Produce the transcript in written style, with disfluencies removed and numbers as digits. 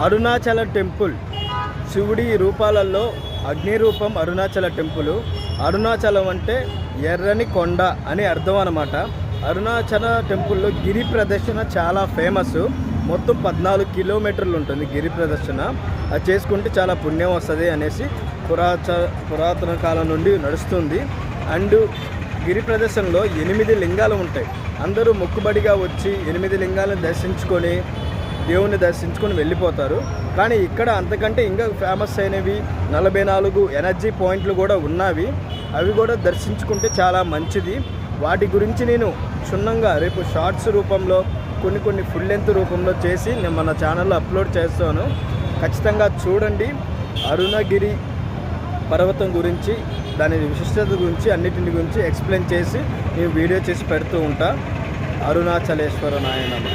Arunachal temple శివుడి రూపాలలో అగ్ని రూపం అరుణాచల టెంపుల్. అరుణాచలం అంటే ఎర్రని కొండ అని అర్థం అన్నమాట. అరుణాచల టెంపుల్లో గిరి ప్రదర్శన చాలా ఫేమస్. మొత్తం 14 కిలోమీటర్లు ఉంటుంది గిరి ప్రదర్శన. అది చేసుకుంటే చాలా పుణ్యం వస్తుంది అనేసి పురాతన కాలం నుండి నడుస్తుంది. అండ్ గిరి ప్రదర్శనలో 8 లింగాలు ఉంటాయి. అందరూ మొక్కుబడిగా వచ్చి 8 లింగాలను దర్శించుకొని దేవుని దర్శించుకొని వెళ్ళిపోతారు. కానీ ఇక్కడ అంతకంటే ఇంకా ఫేమస్ అయినవి 44 ఎనర్జీ పాయింట్లు కూడా ఉన్నవి. అవి కూడా దర్శించుకుంటే చాలా మంచిది. వాటి గురించి నేను క్షుణ్ణంగా రేపు షార్ట్స్ రూపంలో కొన్ని ఫుల్ లెంత్ రూపంలో చేసి నేను మన ఛానల్లో అప్లోడ్ చేస్తాను. ఖచ్చితంగా చూడండి. అరుణగిరి పర్వతం గురించి, దాని విశిష్టత గురించి, అన్నిటిని గురించి ఎక్స్ప్లెయిన్ చేసి నేను వీడియో చేసి పెడుతూ ఉంటా. అరుణాచలేశ్వర నాయనమ.